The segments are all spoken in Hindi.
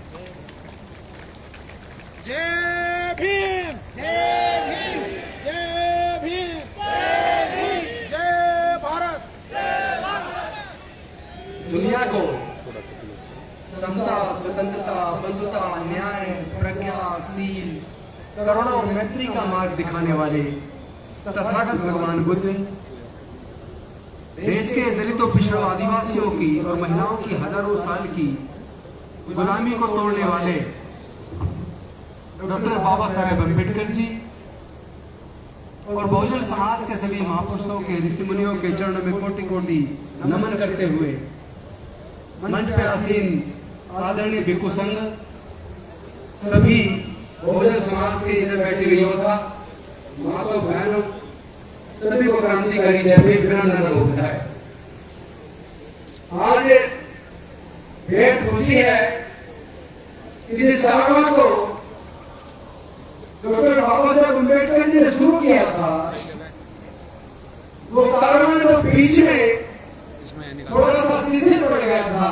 जय भीम, जय भीम, जय भीम, जय भीम, जय भारत, जय भारत। दुनिया को समता, स्वतंत्रता, बंधुता, न्याय, प्रज्ञाशील, करुणा और मैत्री का मार्ग दिखाने वाले तथागत भगवान बुद्ध देश के दलितों, पिछड़ों, आदिवासियों की और महिलाओं की हजारों साल की गुलामी को तोड़ने वाले डॉक्टर बाबा साहेब अम्बेडकर जी और बहुजन समाज के सभी महापुरुषों के, ऋषि मुनियों के चरणों में कोटि कोटि नमन करते हुए मंच पे आसीन आदरणीय भिक्षु संघ, सभी बहुजन समाज के इधर बैठे हुए योद्धा, माताओं, बहनों, सभी को क्रांतिकारी जय भीम अभिनंदन होता है। आज बेहद खुशी है कि जिस कारवां को डॉक्टर बाबा साहेब अम्बेडकर जी ने शुरू किया था, वो कारवां जो बीच में थोड़ा सा शिथिल पड़ गया था,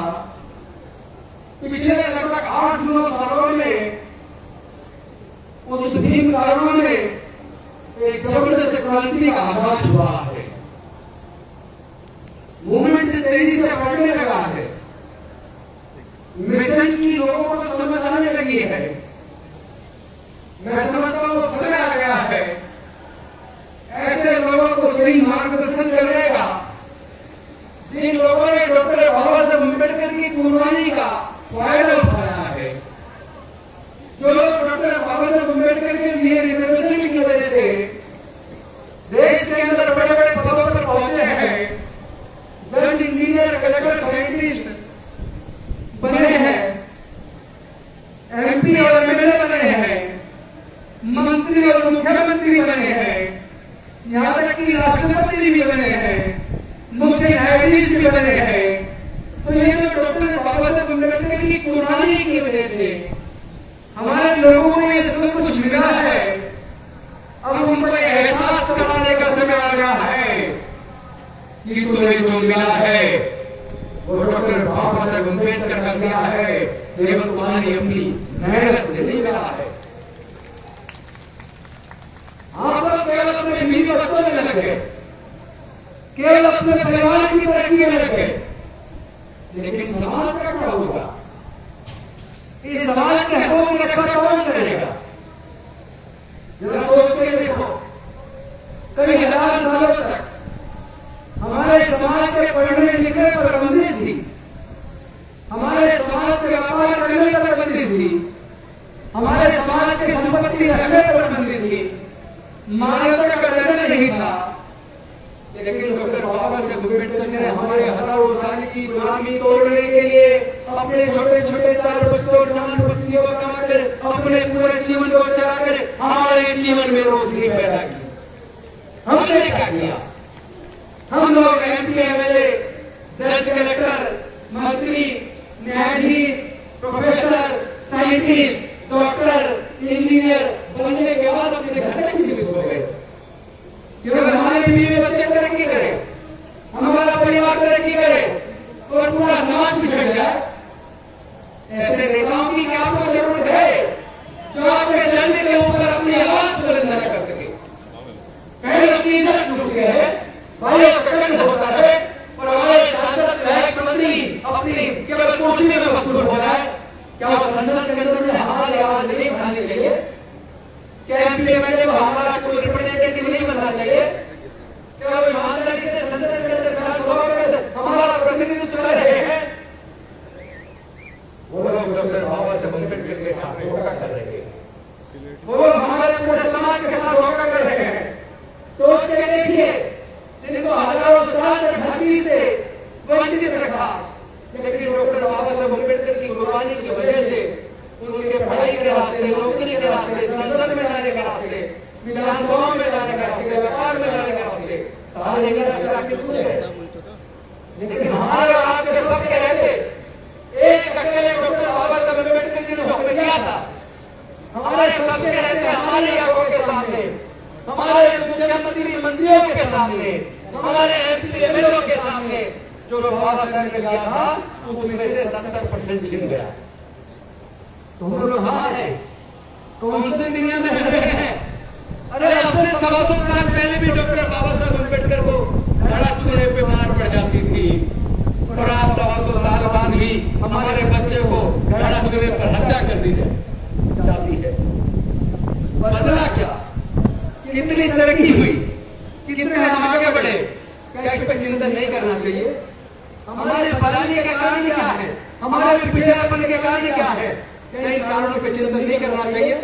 पिछले लगभग 8-9 सालों में उस भीम कारवां में एक जबरदस्त क्रांति का आगाज हुआ है। मूवमेंट तेजी से बढ़ने लगा है, मिशन की लोगों को समझ आने लगी है। मैं समझता हूं समय आ गया है ऐसे लोगों को सही मार्गदर्शन करने का, जिन लोगों ने डॉक्टर बाबा साहेब अम्बेडकर की कुर्बानी का फायदा उठाया है, जो लोग डॉक्टर बाबा साहेब अम्बेडकर के लिए रिजर्वेशन की वजह से देश के अंदर बड़े बड़े पदों पर पहुंचे हैं, जज, इंजीनियर, कलेक्टर, साइंटिस्ट बने हैं, एमपी और एमएलए बने हैं, मंत्री और मुख्यमंत्री बने हैं, यहाँ तक कि राष्ट्रपति भी बने हैं, मुख्य न्यायाधीश भी बने हैं। तो ये जो डॉक्टर बाबा साहेब अम्बेडकर की कुर्बानी की वजह से हमारे लोगों को ये सब कुछ मिला है, अब उनको एहसास कराने का समय आ गया है कि तुम्हें जो मिला है वो डॉक्टर बाबा साहेब अम्बेडकर का दिया है, केवल तुम्हारी अपनी मेहनत से नहीं मिला है। आप लोग केवल अपने बीवी बच्चों में लगे, केवल अपने परिवार की तरक्की में लगे, लेकिन समाज का क्या होगा? इस समाज के हकों की रक्षा कौन करेगा? जरा सोच के देखो, कई हजार सालों तक हमारे समाज के पढ़ने लिखने पर बंदिश थी, हमारे समाज के व्यापार करने पर बंदिश थी, हमारे समाज की संपत्ति रखने पर बंदिश थी, मान्यता का दर्जा नहीं था। लेकिन डॉक्टर बाबा साहेब अम्बेडकर ने हमारे हजारों साल की गुलामी तोड़ने के लिए अपने छोटे छोटे 4 बच्चों और जवान पत्नियों को कमाकर अपने पूरे जीवन को चलाकर हमारे जीवन में रोशनी पैदा की। हमने क्या किया? हम लोग एमपी, एमएलए, जज, कलेक्टर, मंत्री, न्यायाधीश, प्रोफेसर, साइंटिस्ट, डॉक्टर, इंजीनियर बनने के बाद अपने घर तक सीमित हो गए। केवल हमारे बीवी बच्चे तरक्की करें, हमारा परिवार तरक्की करे और पूरा समाज पिछड़ जाए। ऐसे नेताओं की क्या आपको जरूरत है जो आपके दंड के ऊपर अपनी आवाज बुलंद न कर सके? कहीं अपनी इज्जत टूट गई है, भाई कटन होता रहे और हमारे सांसद, विधायक, मंत्री अपनी केवल कुर्सी में मशहूर हो जाए। क्या वो संसद के अंदर में हमारी आवाज नहीं उठानी चाहिए? क्या एमपी, एमएलए को हमारा कोई रिप्रेजेंटेटिव नहीं बनना चाहिए? क्या वो ईमानदारी से संसद के अंदर हमारा प्रतिनिधित्व कर रहे हैं? वो लोग डॉक्टर बाबा साहेब अम्बेडकर के साथ धोखा कर रहे हैं, वो लोग हमारे पूरे समाज के साथ धोखा कर रहे हैं। सोच के देखिए, जिनको हजारों साल तक हर चीज से वंचित रखा, लेकिन डॉक्टर बाबा साहेब अम्बेडकर की कुर्बानी की वजह से उनके पढ़ाई के रास्ते, नौकरी के रास्ते, संसद में जाने के रास्ते, विधानसभा में जाने के रास्ते, व्यापार में जाने के रास्ते सारे खुले हैं। लेकिन हमारे आपके सबके रहते एक अकेले डॉक्टर बाबा साहेब अम्बेडकर जी ने हुक्म किया था, हमारे सबके रहते हमारी आंखों के सामने, हमारे मुख्यमंत्री मंत्रियों के सामने, हमारे एमपी एमएलए के सामने जो बाबा साहेब ने किया था उसमें से 70% छिन गया। तो हम लोग कहाँ हैं? कौन से दुनिया में रह रहे हैं? अरे अब से 125 साल पहले भी डॉक्टर बाबा साहब अम्बेडकर को घड़ा छूने पे मार पड़ जाती थी, और आज 125 साल बाद भी हमारे बच्चे को घड़ा छूने पर हत्या कर दी जाती है। बदला क्या? कितनी तरक्की हुई, कितने हम आगे बढ़े, क्या इस पर चिंतन नहीं करना चाहिए? हमारे बदलने के कारण क्या है? हमारे पिछड़ेपन के कारण क्या है? क्या इन कारणों पर चिंतन नहीं करना चाहिए?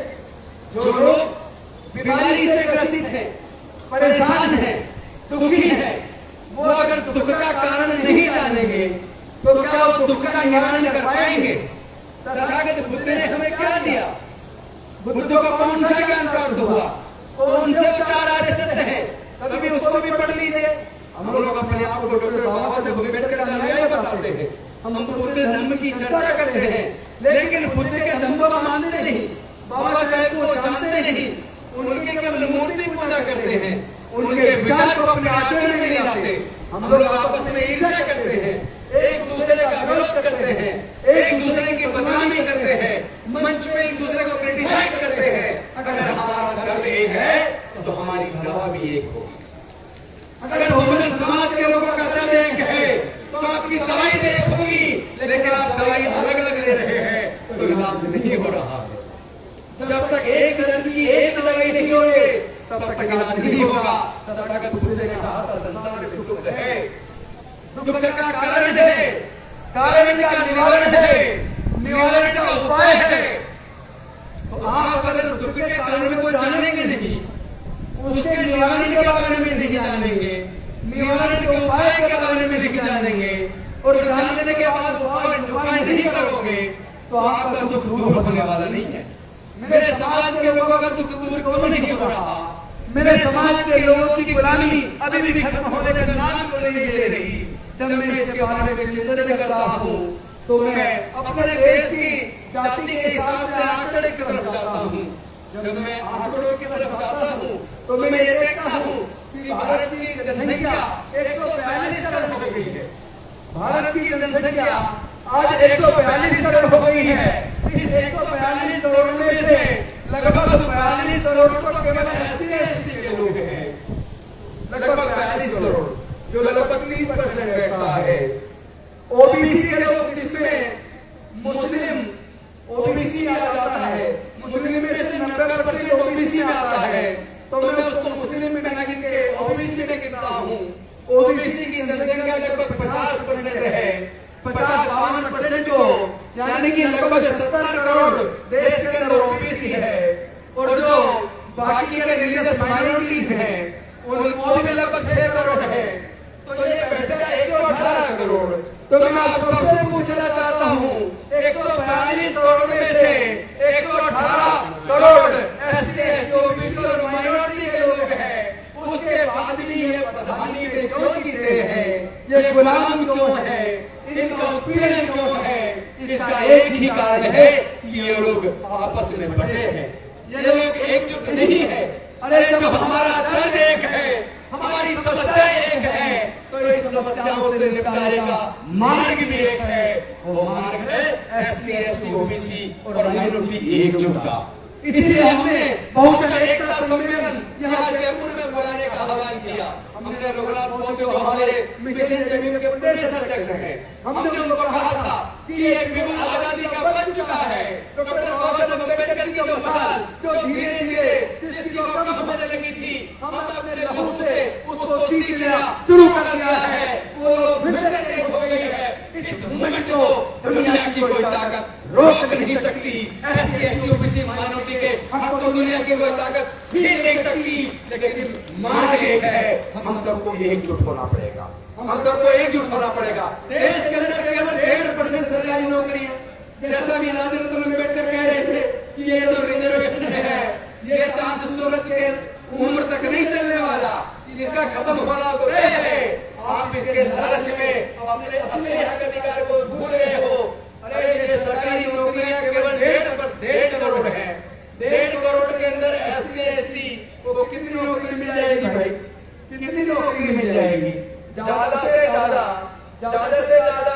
जो लोग बीमारी से ग्रसित हैं, परेशान हैं, दुखी हैं, वो अगर दुख का कारण नहीं जानेंगे तो क्या वो दुख का निवारण कर पाएंगे? तथागत बुद्ध ने हमें क्या दिया? बुद्ध को कौन सा ज्ञान प्राप्त हुआ? कौन से चार आर्य सत्य है? कभी उसको भी पढ़ लीजिए। हम लोग अपने आप को डॉक्टर बाबा साहब अम्बेडकर का अनुयायी बताते हैं, हम बुद्ध धर्म की चर्चा करते हैं, लेकिन बुद्ध के धर्म को मानते नहीं, बाबा साहेब को जानते नहीं, उनके केवल मूर्ति पूजा करते हैं, उनके विचार को अपने आचरण में नहीं लाते। हम लोग आपस में ईर्ष्या करते हैं, एक दूसरे का विरोध करते हैं, एक दूसरे की बदनामी करते हैं, मंच में एक दूसरे को क्रिटिसाइज करते हैं। अगर हमारा दर्द एक है तो हमारी दवा भी एक होगी। अगर बहुजन समाज के लोगों का दर्द एक है तो आपकी दवाई भी एक होगी, लेकिन आप दवाई अलग अलग ले रहे हैं तो इलाज नहीं हो रहा है। जब तक एक दर्द की एक दवाई नहीं होगी तब तक इलाज नहीं होगा। तथागत बुद्ध ने कहा था संसार में दुख है, दुख का कारण है, कारण का निवारण है, निवारण का उपाय है। तो आप अगर दुख के कारण को जानेंगे नहीं, उसके निवारण के बारे में नहीं जानेंगे, निवारण के उपाय के बारे में नहीं जानेंगे, और जानने के बाद उपाय नहीं करोगे तो आपका दुख दूर होने वाला नहीं है। मेरे समाज के लोगों का दुख दूर क्यों नहीं हो रहा? मेरे समाज के लोगों की गुलामी अभी भी खत्म होने का नाम क्यों नहीं ले रही? जब मैं इसके बारे में चिंतन करता हूँ तो मैं अपने देश की जाति के हिसाब से आंकड़े की तरफ जाता हूँ। जब मैं आंकड़ों की तरफ जाता हूँ तो मैं ये देखता हूँ कि भारत की जनसंख्या 142 करोड़ हो गई है। भारत की जनसंख्या आज 142 करोड़ हो गई है। इस 142 करोड़ में से लगभग 42 करोड़ तो केवल SC/ST के लोग हैं, लगभग 42 करोड़, जो लगभग 30% बैठता है। ओबीसी के लोग, जिसमें मुस्लिम ओबीसी में आ जाता है, मुस्लिम में से 90% ओबीसी में आता है, तो मैं उसको मुस्लिम में ना गिन के ओबीसी में गिनता हूँ। ओबीसी की जनसंख्या लगभग 50% है। 50-52% को, यानी कि लगभग 70 करोड़ देश के अंदर ओबीसी है, और जो बाकी के रिलीजियस माइनॉरिटीज हैं वो भी लगभग 6 करोड़ है। तो ये बैठेगा 118 करोड़। तो मैं आप सबसे पूछना चाहता हूँ, 142 करोड़ में से 118 करोड़ SC/ST ओबीसी और माइनॉरिटी के लोग हैं, उसके बाद भी ये प्रधानी पे क्यों जीते हैं? ये गुलाम क्यों है? इनका उत्पीड़न क्यों है? इसका एक ही कारण है कि ये लोग आपस में बड़े हैं, ये लोग एकजुट नहीं है। अरे जब हमारा दर्द एक है, हमारी समस्या एक है, तो इस समस्याओं से निपटारे का मार्ग भी एक है। वो मार्ग है SC/ST ओबीसी और माइनॉरिटी एकजुट का। इसलिए हमने बहुजन एकता सम्मेलन यहाँ जयपुर में बुलाने का आह्वान किया। हमने रघुनाथ मोदी जो हमारे मिशन जमीन के प्रदेश अध्यक्ष हैं, हमने उनको कहा था कि ये बिगुल आजादी का बन चुका है। डॉक्टर बाबा साहब अम्बेडकर की जो मसाल जो धीरे धीरे जिसकी कम होने लगी थी, हम अपने लहू से उसको सींचना शुरू कर दिया है। वो फिर से हो गई है। इस मूवमेंट को दुनिया की कोई ताकत रोक नहीं सकती। SC/ST ओबीसी माइनॉरिटी के हक को दुनिया की कोई ताकत छीन नहीं सकती। लेकिन मार्ग एक है, हम सबको एकजुट होना पड़ेगा, हम सबको एकजुट होना पड़ेगा। देश के अंदर केवल 1.5% सरकारी नौकरियां, जैसा भी नाज़िर अम्बेडकर कह रहे थे कि ये तो रिजर्वेशन है, ये चांद सूरज के उम्र तक नहीं चलने वाला, जिसका खत्म होना तो तय है। आप इसके लालच में अपने असली हक अधिकार को भूल गए हो। अरे ये सरकारी नौकरियां केवल 1.5 करोड़ है। 1.5 करोड़ के अंदर SC/ST को कितनी नौकरी मिल जाएगी भाई? कितनी नौकरी मिल जाएगी? ज्यादा से ज्यादा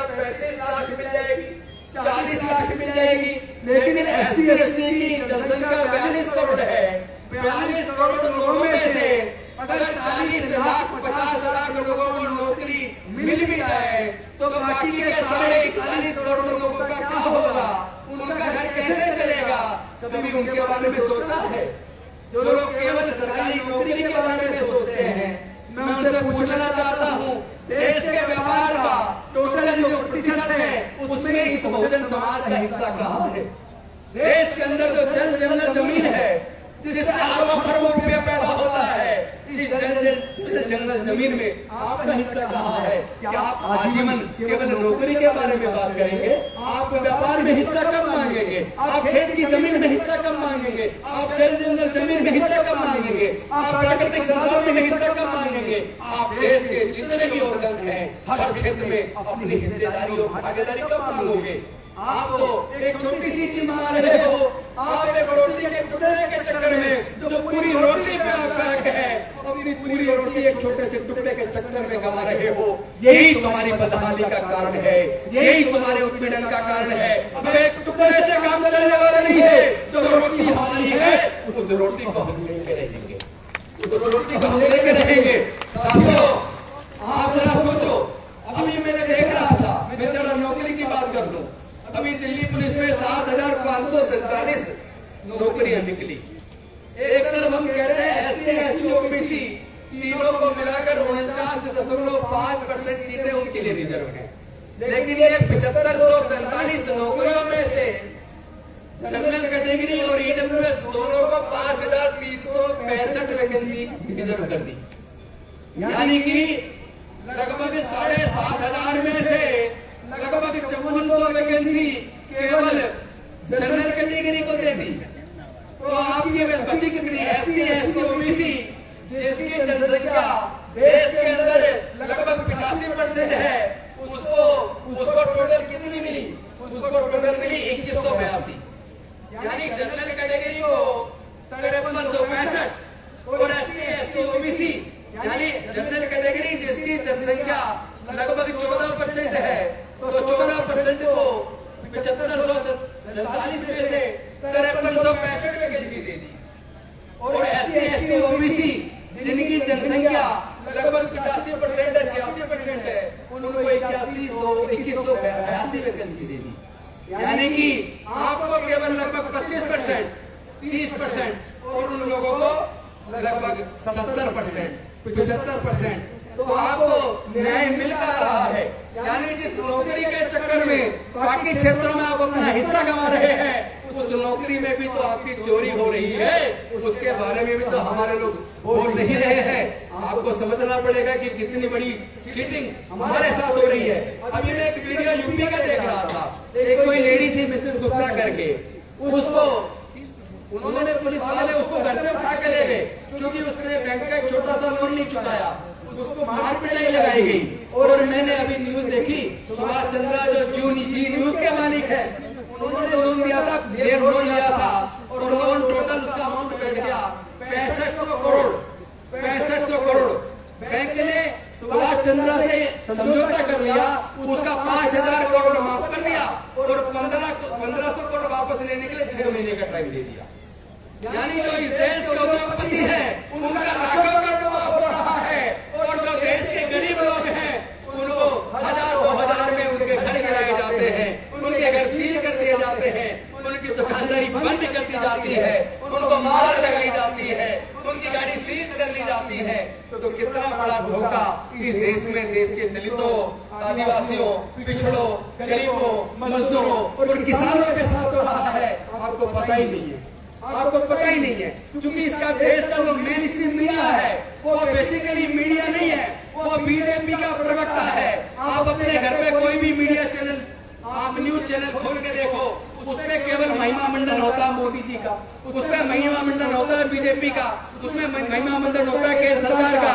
35 लाख मिल जाएगी, 40 लाख मिल जाएगी, लेकिन SC/ST की जनसंख्या 42 करोड़ है। 42 करोड़ लोगों में से अगर 40 लाख 50 लाख लोगों को नौकरी मिल भी जाए तो बाकी के 41 करोड़ लोगों का क्या होगा? उनका घर कैसे चलेगा? कभी उनके बारे में सोचा है? जो लोग केवल सरकारी नौकरी के बारे में सोचते हैं, मैं उनसे पूछना चाहता हूँ, देश के व्यापार का टोटल जो प्रतिशत है उसमें इस बहुजन समाज का हिस्सा कहाँ है? देश के अंदर जो जल जंगल जमीन है जिससे अरबों खरबों रुपया पैदा होता है, इस जल जंगल जमीन में आपका हिस्सा कहाँ है? क्या आप आजीवन केवल नौकरी के बारे में बात करेंगे? आप व्यापार में हिस्सा कब मांगेंगे? आप खेत की जमीन में हिस्सा कब मांगेंगे? आप जल जंगल जमीन में हिस्सा कब मांगेंगे? आप प्राकृतिक संसाधन में हिस्सा कब मांगेंगे? आप देश के जितने भी ऑर्गन हैं हर क्षेत्र में अपनी हिस्सेदारी और भागीदारी कब मांगोगे? आप तो एक छोटी सी चीज मांग रहे हो। आप एक रोटी के टुकड़े के चक्कर में जो पूरी रोटी पे पैक है, अपनी पूरी रोटी एक छोटे से टुकड़े के चक्कर में गवा रहे हो। यही तुम्हारी बदहाली का कारण है, यही तुम्हारे उत्पीड़न का कारण है। अब एक टुकड़े से काम चलने वाला नहीं है। जो रोटी हमारी है उस रोटी को हम लेके रहेंगे, उस रोटी को हम लेके रहेंगे। साथियों, आप जरा सोचो, अभी मैंने देख रहा था, मैं जरा नौकरी की बात कर दूं। अभी दिल्ली पुलिस में 7,547 नौकरियां निकली। एक तरफ हम कहते हैं SC/ST OBC तीनों को मिलाकर 49.5% सीटें उनके लिए रिजर्व हैं, लेकिन ये 7547 नौकरियों में से जनरल कैटेगरी और EWS दोनों को 5,365 वैकेंसी रिजर्व कर दी। यानी कि लगभग 7,500 में से लगभग 5400 वैकेंसी केवल जनरल कैटेगरी को दे दी। तो आपकी बची कितनी? SC/ST OBC जिसकी जनसंख्या देश के अंदर लगभग 85% है, उसको टोटल कितनी मिली? उसको टोटल मिली 2182। यानी जनरल कैटेगरी को 5365 और SC/ST OBC यानी जनरल कैटेगरी जिसकी जनसंख्या लगभग 14% है, तो 14% को 7547 में से 5365 वैकेंसी दे दी। और SC/ST OBC जिनकी जनसंख्या लगभग 85% है, 86% है, उनको 2182 वैकेंसी दे दी। यानी कि आपको केवल लगभग 25%, 30% और उन लोगों को लगभग 70%, 75%। तो आपको न्याय मिल रहा है। यानी जिस नौकरी के चक्कर में बाकी क्षेत्रों में आप अपना हिस्सा कमा रहे हैं, उस नौकरी में भी तो आपकी चोरी हो रही है, उसके बारे में भी तो हमारे लोग बोल नहीं रहे हैं। आपको समझना पड़ेगा कि कितनी बड़ी चीटिंग हमारे साथ हो रही है। अभी मैं एक वीडियो यूपी का देख रहा था, एक कोई लेडी थी मिसेस गुप्ता करके, उसको उन्होंने पुलिस वाले उसको घर से उठा के ले गए क्योंकि उसने बैंक का एक छोटा सा लोन नहीं चुकाया, उसको मार पिटाई लगाई गई। और मैंने अभी न्यूज देखी, सुभाष चंद्रा जो जी न्यूज के मालिक है, उन्होंने लोन दिया था, ढेर लोन लिया था और लोन टोटल उसका अमाउंट बैठ गया 6500 करोड़। 6500 करोड़ बैंक ने सुभाष चंद्रा से समझौता कर लिया, उसका 5000 करोड़ माफ कर दिया और 1500 करोड़ वापस लेने के लिए 6 महीने का टाइम दे दिया। यानी जो इस देश के उद्योगपति हैं उनका लाखों करोड़ माफ हो रहा है और जो देश के गरीब लोग हैं उनको 1000-2000 में उनके घर गिराए जाते हैं, उनके घर सील कर दिए जाते हैं, उनकी दुकानदारी बंद कर दी जाती है, उनको मार लगाई जाती है, उनकी गाड़ी सीज कर ली जाती है। तो कितना बड़ा धोखा इस देश में देश के दलितों, आदिवासियों, पिछड़ों, गरीबों, मजदूरों और किसानों के साथ हो रहा है, आपको पता ही नहीं है। आपको पता ही नहीं है क्योंकि इसका देश का जो मेन स्ट्रीम मीडिया है वो बेसिकली मीडिया नहीं है, वो बीजेपी का प्रवक्ता है। आप अपने घर पे कोई भी मीडिया चैनल, आप न्यूज चैनल खोल के देखो, उसमें केवल महिमा मंडन होता है मोदी जी का, उसमें महिमा मंडन होता है बीजेपी का, उसमें महिमा मंडन होता है केंद्र सरकार का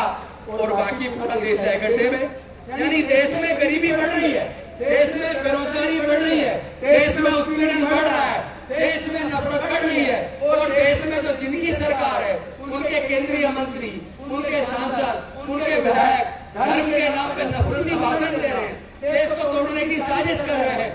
और बाकी पूरा देश है गड्ढे में। यानी देश में गरीबी बढ़ रही है, देश में बेरोजगारी बढ़ रही है, देश में उत्पीड़न बढ़ रहा है, देश में नफरत बढ़ रही है और देश में जो जिनकी सरकार है उनके केंद्रीय मंत्री, उनके सांसद, उनके विधायक धर्म के नाम पे नफरती भाषण दे रहे हैं, देश को तोड़ने की साजिश कर रहे हैं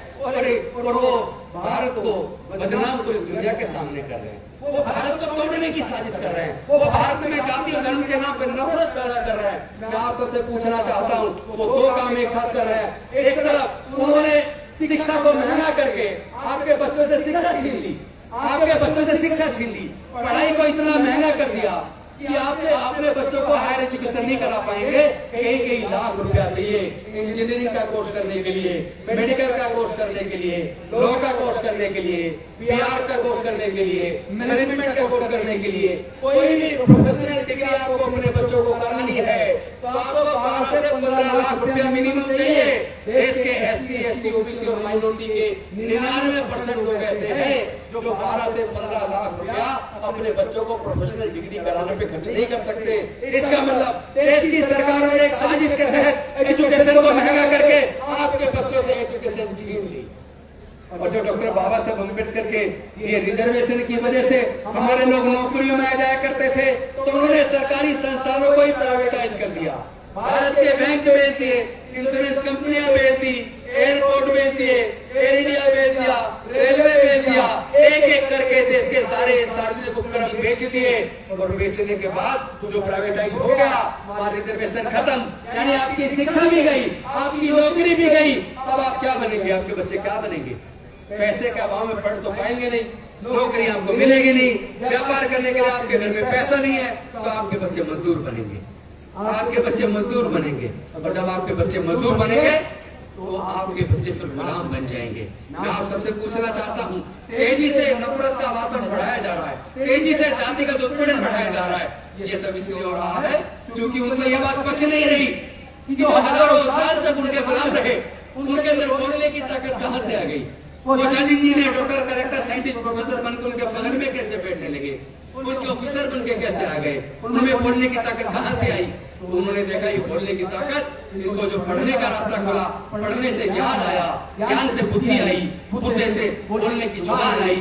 और वो भारत को बदनाम पूरी दुनिया के सामने कर रहे हैं। वो भारत को तोड़ने की साजिश कर रहे हैं। वो भारत में जाति और धर्म के नाम पर नफरत पैदा कर रहे हैं। मैं आप सबसे पूछना चाहता हूँ, वो दो काम एक साथ कर रहे हैं। एक तरफ उन्होंने शिक्षा को महंगा करके आपके बच्चों से शिक्षा छीन ली, आपके बच्चों से शिक्षा छीन ली, पढ़ाई को इतना महंगा कर दिया कि आपने अपने बच्चों को हायर एजुकेशन नहीं करा पाएंगे। कई लाख रुपया चाहिए इंजीनियरिंग का कोर्स करने के लिए, मेडिकल का कोर्स करने के लिए, लॉ का कोर्स करने के लिए, पीआर का कोर्स करने के लिए, मैनेजमेंट का कोर्स करने के लिए। कोई भी प्रोफेशनल डिग्री आपको अपने बच्चों को करनी है तो आपको 12 से 15 लाख रुपया मिनिमम चाहिए। देश के SC, ST, OBC और माइनॉरिटी के 99% लोग ऐसे हैं जो 12 से 15 लाख रुपया अपने बच्चों को प्रोफेशनल डिग्री कराने पे खर्च नहीं कर सकते। इसका मतलब देश की सरकारों ने एक साजिश के तहत एजुकेशन को महंगा करके आपके बच्चों से एजुकेशन छीन ली। और जो डॉक्टर बाबा साहब अम्बेडकर के ये रिजर्वेशन की वजह से हमारे लोग नौकरियों में आ जाया करते थे, तो उन्होंने सरकारी संस्थानों को ही प्राइवेटाइज कर दिया। भारत के बैंक बेच दिए, इंश्योरेंस कंपनियां बेच दी, एयरपोर्ट बेच दिए, एयर इंडिया बेच दिया, रेलवे बेच दिया, एक एक करके देश के सारे सार्वजनिक उपक्रम बेच दिए। और बेचने के बाद जो प्राइवेटाइज हो गया, वहां रिजर्वेशन खत्म, यानी आपकी शिक्षा भी गई, आपकी नौकरी भी गई। अब आप क्या बनेंगे? आपके बच्चे क्या बनेंगे? पैसे के अभाव में पढ़ तो पाएंगे नहीं, नौकरी आपको मिलेगी नहीं, व्यापार करने के लिए आपके घर में पैसा नहीं है, तो आपके बच्चे मजदूर बनेंगे, आपके बच्चे मजदूर बनेंगे। और जब आपके बच्चे मजदूर बनेंगे तो आपके बच्चे फिर गुलाम बन जाएंगे। मैं आप सबसे पूछना चाहता हूँ, तेजी से नफरत का वातावरण बढ़ाया जा रहा है, तेजी से जातिगत उत्पीड़न बढ़ाया जा रहा है। ये सब इसलिए हो रहा है क्योंकि उनको ये बात पच नहीं रही कि जो हजारों साल तक उनके गुलाम रहे, उनके अंदर बोलने की ताकत कहाँ से आ गई? वो जज engineer, doctor, collector, scientist, professor बनकर उनके बगल में कैसे बैठने लगे? उनके ऑफिसर बनके कैसे आ गए? उनमें बोलने की ताकत कहाँ से आई? तो उन्होंने देखा ये बोलने की ताकत, इनको जो पढ़ने का रास्ता खुला, पढ़ने से ज्ञान आया, ज्ञान से बुद्धि आई, बुद्धि से बोलने की जुबान आई,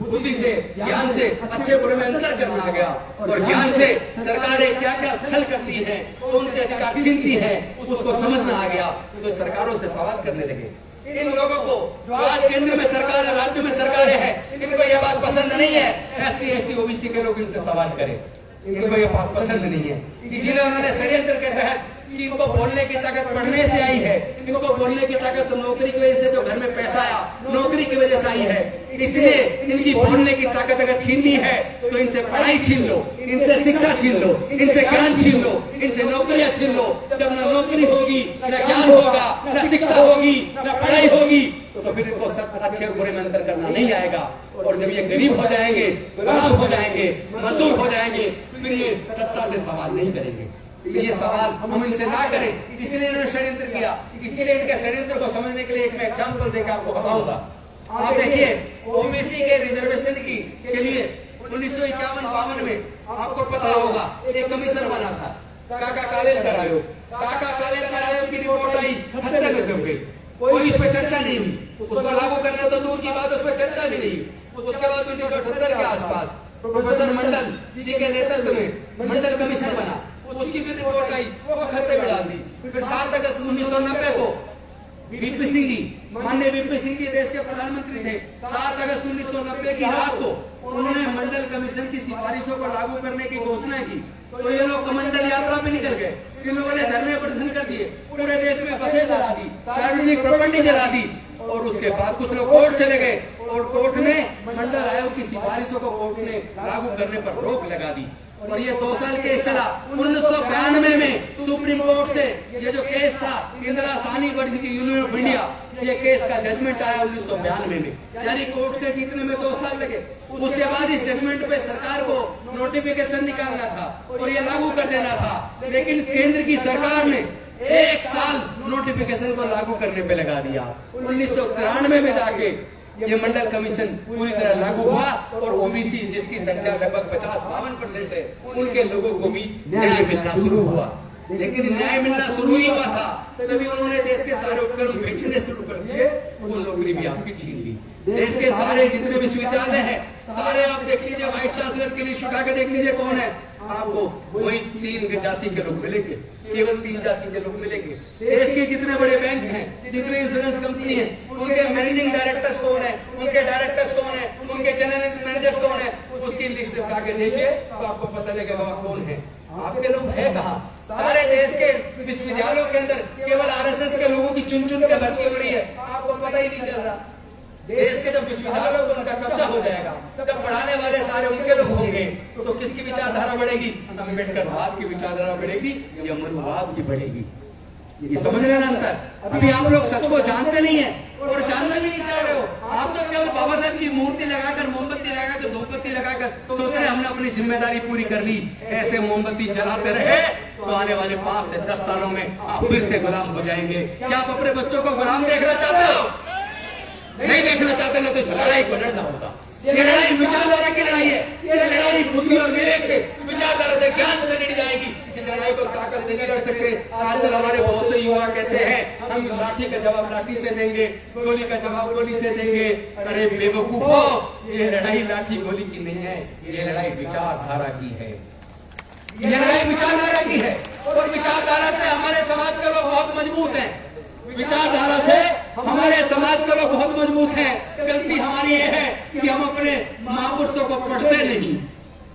बुद्धि से ज्ञान से अच्छे बुरे में अंतर करना आ गया। और ज्ञान से सरकारें क्या क्या छल करती हैं, उनसे अधिकार छीनती हैं, उसको समझना आ गया। तो सरकारों से सवाल करने लगे। इन लोगों को जो आज केंद्र में सरकार है, राज्य में सरकारें हैं, इनको यह बात पसंद नहीं है SC, ST, OBC के लोग इनसे सवाल करें, इनको यह बात पसंद नहीं है। इसीलिए उन्होंने षड्यंत्र के तहत कि इनको बोलने की ताकत पढ़ने से आई है, इनको बोलने की ताकत नौकरी की वजह से, जो घर में पैसा आया नौकरी की वजह से आई है, इसलिए इनकी बोलने की ताकत अगर छीननी है तो इनसे पढ़ाई छीन लो, इनसे शिक्षा छीन लो, इनसे ज्ञान छीन लो, इनसे नौकरियां छीन लो। जब न नौकरी होगी, न ज्ञान होगा, न शिक्षा होगी, न पढ़ाई होगी, तो फिर इनको अच्छे बुरे में अंतर करना नहीं आएगा। और जब ये गरीब हो जाएंगे, गुलाम हो जाएंगे, मजदूर हो जाएंगे, फिर ये सत्ता से सवाल नहीं करेंगे। ये सवाल हम इनसे ना करें, इसलिए इन्होंने षड्यंत्र किया। इसीलिए इनके षड्यंत्र को समझने के लिए एक मैं एग्जाम्पल देकर आपको बताऊंगा। आप देखिए, OBC के रिजर्वेशन के लिए 1951-52 में आपको पता होगा एक कमीशन बना था, काका कालेलकर आयोग। काका कालेलकर आयोग की रिपोर्ट आई, खत्म हो गई, कोई इस पर चर्चा नहीं हुई। उसको लागू करना तो दूर की बात, उस पर चर्चा भी नहीं। उसके बाद 1978 के आसपास प्रोफेसर मंडल जी के नेतृत्व में मंडल कमीशन बना, उसकी भी रिपोर्ट आई, वो खत्ते में डाल दी। फिर 7 अगस्त 1990 को VP सिंह जी, माननीय VP सिंह जी देश के प्रधानमंत्री थे। 7 अगस्त 1990 की रात को उन्होंने मंडल कमीशन की सिफारिशों को लागू करने की घोषणा की। तो ये लोग कमंडल यात्रा पे निकल गए, इन लोगों ने धरने प्रदर्शन कर दिए, पूरे देश में बसें जला दी, सार्वजनिक प्रॉपर्टी जला दी। और उसके बाद कुछ लोग कोर्ट चले गए और कोर्ट में मंडल आयोग की सिफारिशों को कोर्ट ने लागू करने पर रोक लगा दी। और ये 2 साल केस चला। 1992 में सुप्रीम कोर्ट से ये जो केस था, Indira Sahni versus union of India, ये केस का जजमेंट आया 1992 में, यानी कोर्ट से जीतने में 2 साल लगे। उसके बाद इस जजमेंट पे सरकार को नोटिफिकेशन निकालना था और ये लागू कर देना था, लेकिन केंद्र की सरकार ने 1 साल नोटिफिकेशन को लागू करने पे लगा दिया। 1993 में जाके ये मंडल कमीशन पूरी तरह लागू हुआ और OBC जिसकी संख्या लगभग 50-52% है, उनके लोगों को भी न्याय मिलना शुरू हुआ। लेकिन न्याय मिलना शुरू ही हुआ था तभी उन्होंने देश के सारे उपकरण बेचने शुरू कर दिए, उन नौकरी भी आपकी छीन ली। देश के सारे जितने विश्वविद्यालय हैं, सारे आप देख लीजिए, वाइस चांसलर की लिस्ट उठा के देख लीजिए कौन है, आपको वही 3 जाति के लोग मिलेंगे, केवल 3 जाति के लोग मिलेंगे। देश के जितने बड़े बैंक हैं, जितने इंश्योरेंस कंपनी है, उनके मैनेजिंग डायरेक्टर्स कौन है, उनके डायरेक्टर्स कौन है, उनके जनरल मैनेजर्स कौन है, उसकी लिस्ट उठा के देखिए तो आपको पता लगेगा कौन है। आपके लोग है कहाँ? सारे देश के विश्वविद्यालयों के अंदर केवल आरएसएस के लोगों की चुन चुन के भर्ती हो रही है, आपको पता ही नहीं चल रहा। देश के जब विश्वविद्यालयों पर उनका कब्जा हो जाएगा, जब पढ़ाने वाले सारे उनके लोग होंगे, तो किसकी विचारधारा बढ़ेगी? अम्बेडकरवाद की विचारधारा बढ़ेगी या मनुवाद की बढ़ेगी? ये समझ लेना अंतर। अभी आप लोग सच को जानते नहीं है और जानना भी नहीं चाह रहे हो। आप तो केवल बाबा साहब की मूर्ति लगाकर, मोमबत्ती लगाकर, धूपबत्ती लगाकर सोच रहे हमने अपनी जिम्मेदारी पूरी कर ली। ऐसे मोमबत्ती जलाते रहे तो आने वाले 5 से 10 सालों में आप फिर से गुलाम हो जाएंगे। क्या आप अपने बच्चों को गुलाम देखना चाहते हो? नहीं देखना चाहते ना तो इस लड़ाई को लड़ना होगा। ये लड़ाई विचारधारा की लड़ाई है। ये लड़ाई बुद्धि और विवेक से, विचारधारा से, ज्ञान से लड़ी जाएगी। इस लड़ाई को ताकत नहीं कर सकते। आजकल हमारे बहुत से युवा कहते हैं हम लाठी का जवाब लाठी से देंगे, गोली का जवाब गोली से देंगे। अरे बेवकूफो, ये लड़ाई लाठी गोली की नहीं है, ये लड़ाई विचारधारा की है। ये लड़ाई विचारधारा की है और विचारधारा से हमारे समाज के लोग बहुत मजबूत हैं। विचारधारा से हमारे समाज के लोग बहुत मजबूत हैं। गलती हमारी ये है कि हम अपने महापुरुषों को पढ़ते नहीं,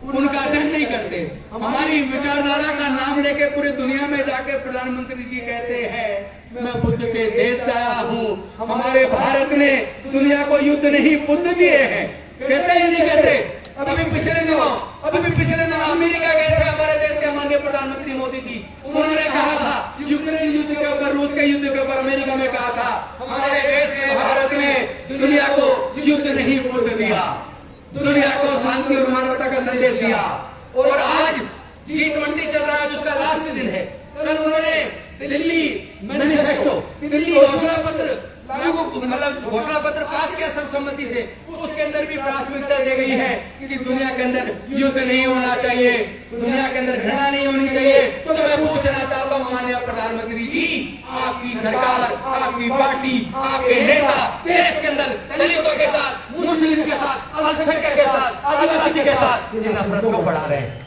उनका अध्ययन नहीं करते। हमारी विचारधारा का नाम लेके पूरी दुनिया में जाके प्रधानमंत्री जी कहते हैं मैं बुद्ध के देश से आया हूँ। हमारे भारत ने दुनिया को युद्ध नहीं बुद्ध दिए हैं, कहते ही नहीं कहते। अभी पिछले दिनों अमेरिका गए थे हमारे देश के माननीय प्रधानमंत्री मोदी जी। उन्होंने कहा था यूक्रेन युद्ध के ऊपर, रूस के युद्ध के ऊपर अमेरिका में कहा था हमारे देश ने, भारत ने दुनिया को युद्ध नहीं बुद्ध दिया, दुनिया को शांति और मानवता का संदेश दिया। और आज G20 चल रहा है जिसका लास्ट दिन है। कल उन्होंने दिल्ली मैनिफेस्टो, दिल्ली घोषणा पत्र लागू, मतलब घोषणा पत्र पास किया सर्वसम्मति से। उसके अंदर भी प्राथमिकता दी गई है कि दुनिया के अंदर युद्ध नहीं होना चाहिए, दुनिया के अंदर घृणा नहीं होनी चाहिए। तो मैं पूछना चाहता हूँ माननीय प्रधानमंत्री जी, आपकी सरकार, आपकी पार्टी, आपके नेता देश के अंदर दलितों के साथ, मुस्लिम के साथ, अल्पसंख्यक के साथ, आदिवासी के साथ ये नफरत को बढ़ा रहे हैं,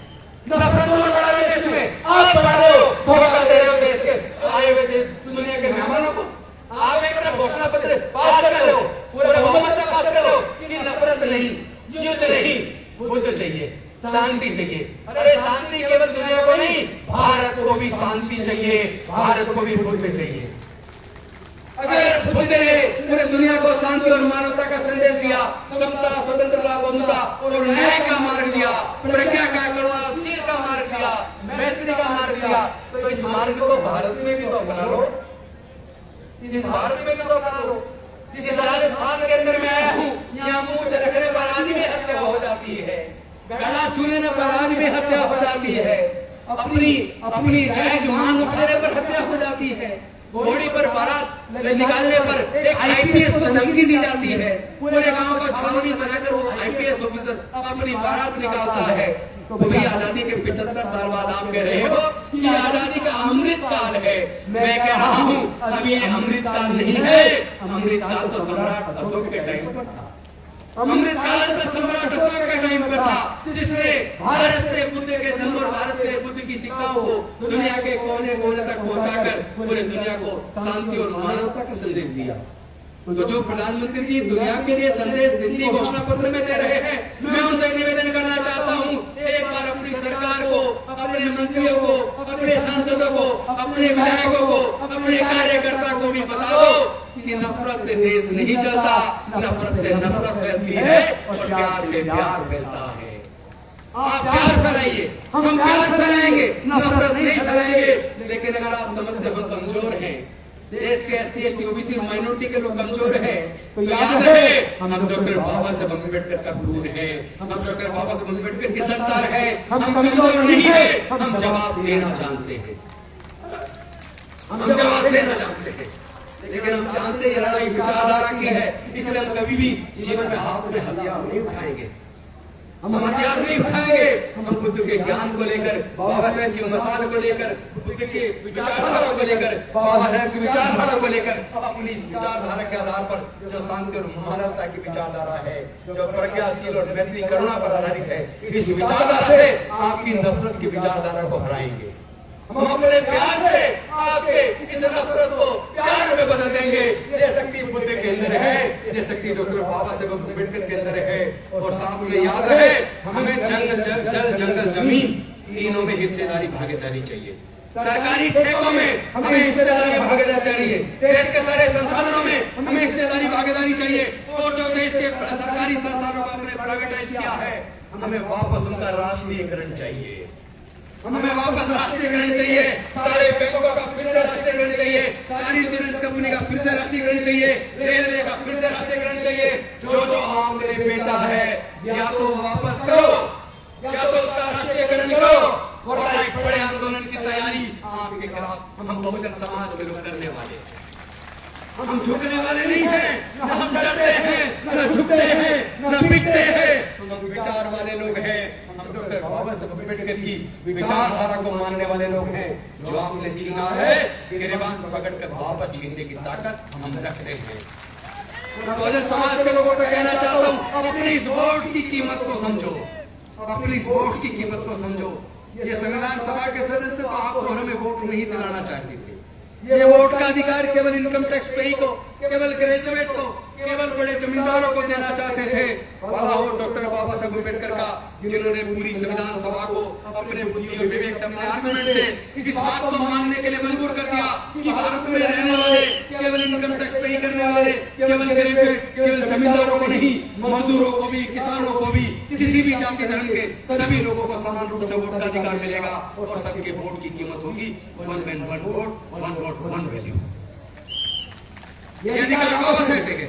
नफरत को बढ़ा रहे हैं देश में। आप बढ़ा रहे हो, धोखा दे रहे हो देश के आए हुए दुनिया के मेहमानों को। आप एक घोषणा पत्र पास कर रहे हो, पूरे बहुमत से पास कर रहे हो कि नफरत नहीं, युद्ध नहीं, बुद्ध चाहिए, शांति चाहिए। अरे शांति केवल दुनिया को नहीं, भारत को भी शांति चाहिए, भारत को भी बुद्ध चाहिए। अगर बुद्ध ने पूरे दुनिया को शांति और मानवता का संदेश दिया, समता, स्वतंत्रता, बंधुता और न्याय का मार्ग दिया, प्रज्ञा का, करुणाशील का मार्ग दिया, मैत्री का मार्ग दिया, तो इस मार्ग को भारत में भी तो अपना लो, जिस भारत में भी तो अपना लो। जिस राजस्थान के अंदर मैं आया हूँ, यहाँ मुंह रखने पर आदमी हत्या हो जाती है, गला छूने पर आदमी हत्या हो जाती है, अपनी जायज मांग उठाने पर हत्या हो जाती है, घोड़ी पर बारात निकालने पर एक आईपीएस को धमकी दी जाती है, पूरे गांव को छावनी बनाकर वो आईपीएस ऑफिसर अपनी बारात निकालता है। तो भाई आजादी के 75 साल बाद आप कह रहे हो कि आजादी का अमृत काल है। मैं कह रहा हूँ अभी ये अमृत काल नहीं है, अमृत काल तो सम्राट अशोक के टाइम पर था। अमृत काल तो सम्राट अशोक के टाइम पर था, जिसने भारत से बुद्ध के धर्म और भारत से बुद्ध की शिक्षाओं को दुनिया के कोने कोने तक पहुंचाकर पूरे दुनिया को शांति और मानवता का संदेश दिया। तो जो प्रधानमंत्री जी दुनिया के लिए संदेश दिल्ली घोषणा पत्र में दे रहे हैं, मैं उनसे निवेदन करना चाहता हूँ एक बार अपनी सरकार को, अपने मंत्रियों को, अपने सांसदों को, अपने विधायकों को, अपने कार्यकर्ता को भी बता दो कि नफरत से देश नहीं चलता, नफरत से नफरत फैलती है और प्यार से प्यार फैलता है। आप प्यार फैलाइए, हम प्यार फैलाएंगे, नफरत नहीं फैलाएंगे। लेकिन अगर आप समझते हम कमजोर हैं, देश के SC ST OBC माइनॉरिटी के लोग कमजोर है, तो याद रहे हम डॉक्टर बाबा साहब अम्बेडकर का क्रूर है, हम डॉक्टर बाबा साहब अम्बेडकर की सरकार है, हम कमजोर नहीं है, हम जवाब देना जानते हैं, हम जवाब देना जानते हैं। लेकिन हम जानते हैं लड़ाई विचारधारा की है, इसलिए हम कभी भी जीवन में हाथ में हथियार नहीं उठाएंगे। हम हथियार नहीं उठाएंगे, हम बुद्ध के ज्ञान को लेकर, बाबा साहेब की मसाल को लेकर, बुद्ध के विचारधारा को लेकर, बाबा साहेब की विचारधारा को लेकर, अपनी इस विचारधारा के आधार पर जो शांति और मानवता की विचारधारा है, जो प्रज्ञाशील और मैत्री करुणा पर आधारित है, इस विचारधारा से आपकी नफरत की विचारधारा को हराएंगे। हम अपने प्यार से आपके इस नफरत को प्यार में बदल देंगे। ये शक्ति बुद्ध के अंदर है, ये शक्ति डॉक्टर बाबा साहेब अम्बेडकर के अंदर है। और साथ में याद रहे, हमें जल जंगल जमीन तीनों में हिस्सेदारी भागीदारी चाहिए। सरकारी ठेकों में हमें हिस्सेदारी भागीदारी चाहिए, देश के सारे संसाधनों में हमें हिस्सेदारी भागीदारी चाहिए। और जो देश के सरकारी संस्थानों को हमने प्राइवेटाइज किया है, हमें वापस उनका राष्ट्रीयकरण चाहिए। हमें वापस राष्ट्रीयकरण चाहिए, सारे बैंकों का फिर से राष्ट्रीयकरण चाहिए, सारी इंश्योरेंस कंपनी का फिर से राष्ट्रीयकरण चाहिए, रेलवे का फिर से राष्ट्रीयकरण चाहिए। जो आपने बेचा है या तो वापस करो या तो उसका राष्ट्रीयकरण करो। और एक बड़े आंदोलन की तैयारी आपके खिलाफ हम बहुजन समाज के लोग करने वाले, हम झुकने वाले नहीं हैं, न हम डरते हैं, न झुकते हैं, न बिकते हैं। हम विचार वाले लोग हैं, हम डॉक्टर बाबा साहेब अम्बेडकर की विचारधारा को मानने वाले लोग हैं। जो आपने छीना है, गिरबान पकड़कर वापस छीनने की ताकत हम रखते हैं। बहुजन समाज के लोगों को कहना चाहता हूँ, अपनी इस वोट की कीमत को समझो, अपनी इस वोट की कीमत को समझो। ये संविधान सभा के सदस्य तो आपको हमें वोट नहीं दिलाना चाहते थे। ये वोट का अधिकार केवल इनकम टैक्स पेई को, केवल ग्रेजुएट को, केवल बड़े जमींदारों को देना चाहते थे। भला हो डॉक्टर बाबा साहेब अम्बेडकर का, जिन्होंने पूरी संविधान सभा को अपने बुद्धि और विवेक से, अपने आर्गुमेंट से इस बात को मानने के लिए मजबूर कर दिया कि भारत में रहने वाले केवल इनकम टैक्स पेई करने वाले, केवल ग्रेजुएट, केवल जमींदारों को नहीं, मजदूरों को भी, किसानों को भी, किसी भी जाति धर्म के सभी लोगों को समान रूप से वोट का अधिकार मिलेगा। और सबके वोट की कीमत होगी one man one vote one value. ये अधिकार बाबा साहेब देंगे।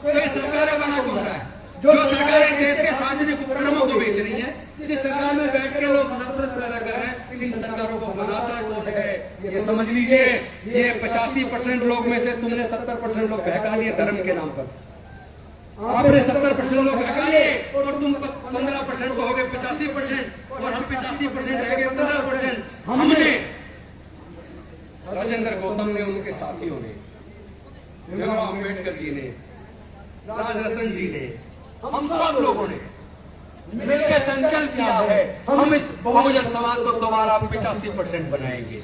तो ये सरकारें बना कौन रहा है? जो सरकारें देश के सार्वजनिक उपक्रमों को बेच रही है, जिस सरकार में बैठ के लोग नफरत पैदा कर रहे हैं, इन सरकारों को बनाता कौन है? ये समझ लीजिए। ये 85% लोग में से तुमने 70% लोग बहका लिए धर्म के नाम पर। आपने 70% लोग बहका लिए और तुम 15% को हो गए 85%, और हम 85% रह गए 15%। हमने राजेंद्र गौतम ने, उनके साथियों ने, भीमराव अम्बेडकर जी ने, राजरतन जी ने, हम सब लोगों ने मिलकर संकल्प किया है, हम इस बहुजन समाज को दोबारा 85% बनाएंगे,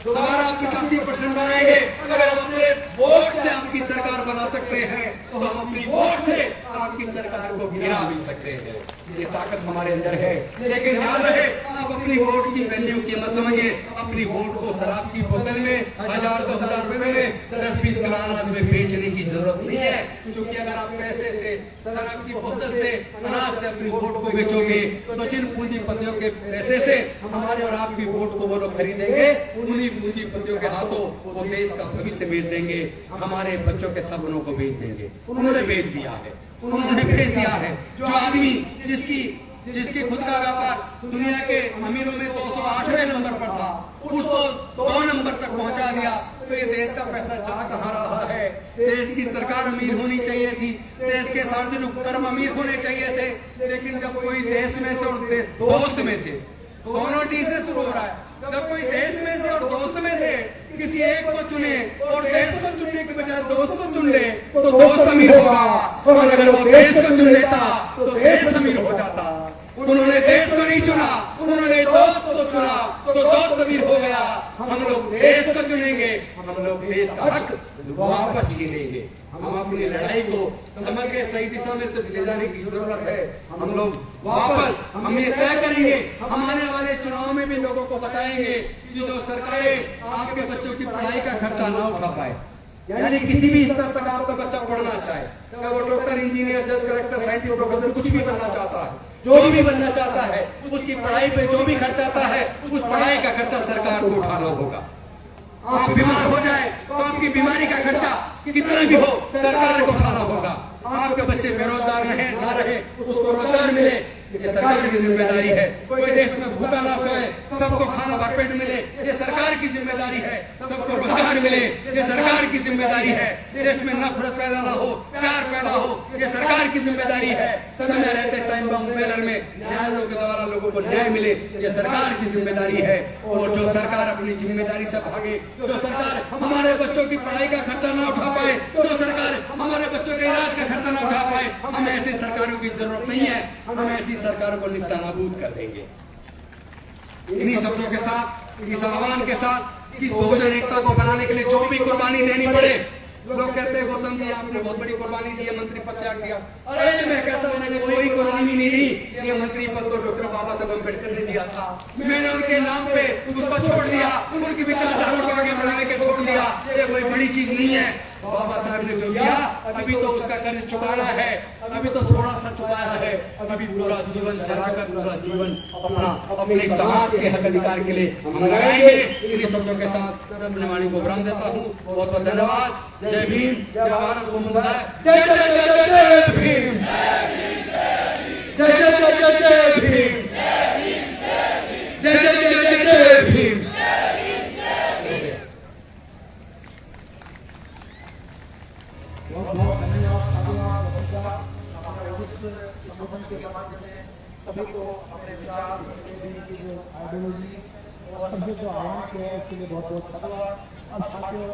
दोबारा 85% बनाएंगे। अगर हम अपने वोट से आपकी सरकार बना सकते हैं, तो हम अपनी वोट से आपकी सरकार को गिरा भी सकते हैं। ये ताकत हमारे अंदर है। लेकिन याद रहे, आप अपनी वोट की वैल्यू की मत समझिए। अपनी वोट को शराब की बोतल में 1000-2000 रुपए में 10-20 किलो अनाज में बेचने की जरूरत नहीं है। क्योंकि अगर आप पैसे से, शराब की बोतल से, अनाज से अपनी वोट को बेचोगे, तो जिन पूंजीपतियों के पैसे से हमारे और आपकी वोट को वो लोग खरीदेंगे, उन्हीं पूंजीपतियों के हाथों वो देश का भविष्य बेच देंगे, हमारे बच्चों के सपनों को बेच देंगे। उन्होंने बेच दिया है, उन्होंने भेज दिया है। जो आदमी जिसकी खुद का व्यापार दुनिया के अमीरों में 208वें नंबर पर था, उसको 2 नंबर तक पहुंचा दिया। तो ये देश का पैसा जा कहां रहा है? देश की सरकार अमीर होनी चाहिए थी, देश के सार्वजनिक उपक्रम अमीर होने चाहिए थे। लेकिन जब कोई देश में से और दोस्त में से, दोनों डी से शुरू हो रहा है, जब कोई देश में से और दोस्त में से किसी एक को चुने और देश को चुनने के बजाय दोस्त को चुन ले, तो दोस्त अमीर होगा। और अगर वो देश को चुन लेता तो देश अमीर हो जाता। उन्होंने देश को नहीं चुना, उन्होंने दोस्त को चुना, तो दोस्त अमीर हो गया। हम लोग देश को चुनेंगे, हम लोग देश का हक वापस छीनेंगे। हम अपनी लड़ाई को समझ के सही दिशा में से ले जाने की जरूरत है। हम लोग वापस हम ये तय करेंगे, हम आने वाले चुनाव में भी लोगों को बताएंगे कि जो सरकारें आपके बच्चों की पढ़ाई का खर्चा ना उठा पाए, यानी किसी भी स्तर तक आपका बच्चा पढ़ना चाहे, चाहे वो डॉक्टर, इंजीनियर, जज, कलेक्टर, साइंटिस्ट, प्रोफेसर कुछ भी बनना चाहता है, जो भी बनना चाहता है, उसकी पढ़ाई पे जो भी खर्चा आता है, उस पढ़ाई का खर्चा सरकार को उठाना होगा। आप बीमार हो जाए तो आपकी बीमारी का खर्चा कितना भी हो, सरकार को उठाना होगा। आपके बच्चे बेरोजगार रहे ना रहे, उसको रोजगार मिले, ये सरकार की जिम्मेदारी है। कोई देश में भूखा ना सोए, सबको खाना भरपेट मिले, ये सरकार की जिम्मेदारी है। सबको रोजगार मिले, ये सरकार की जिम्मेदारी है। देश में नफरत पैदा ना हो, प्यार पैदा हो, ये सरकार की जिम्मेदारी है। समय रहते टाइम बम बैनर में न्यायालयों के द्वारा लोगों को न्याय मिले, ये सरकार की जिम्मेदारी है। और जो सरकार अपनी जिम्मेदारी से भागे, जो सरकार हमारे बच्चों की पढ़ाई का खर्चा ना उठा पाए, जो सरकार हमारे बच्चों के इलाज का खर्चा ना उठा पाए, हमें ऐसी सरकारों की जरूरत नहीं है। हम ऐसी सरकारों को निस्तानाबूद कर देंगे। इन्हीं शब्दों के साथ, इस आह्वान के साथ, इस बहुजन एकता को बनाने के लिए जो भी कुर्बानी देनी पड़े, लोग कहते हैं गौतम जी आपने बहुत बड़ी कुर्बानी दी है, मंत्री पद त्याग दिया। अरे मैं कहता हूँ मैंने कोई कुर्बानी नहीं दी, ये मंत्री पद तो डॉक्टर बाबा साहब अम्बेडकर ने दिया था। मैंने उनके नाम पे उसको छोड़ दिया, उनकी विचारधारा को आगे बढ़ाने के छोड़ दिया। ये कोई बड़ी चीज नहीं है। बाबा साहब ने जो किया, अभी तो उसका कर्ज चुकाना है, अभी तो थोड़ा सा चुकाया है, अभी पूरा जीवन चलाकर पूरा जीवन अपने समाज के हक अधिकार के लिए हम लगाएंगे। इन्हीं शब्दों के साथ अपने वाणी को विराम देता हूँ। बहुत बहुत धन्यवाद। जय भीम, जय भारत माता, जय जय जय जय जय भीम, जय जय जय जय जय भीम, जय जय जय जय जय भीम। बहुत बहुत धन्यवाद साधुवाद हमारे उस संगठन के माध्यम से सभी को अपने विचार की जो आइडियोलॉजी और सभी जो आह्वान किया है उसके लिए बहुत बहुत साधुवाद। अब साथियों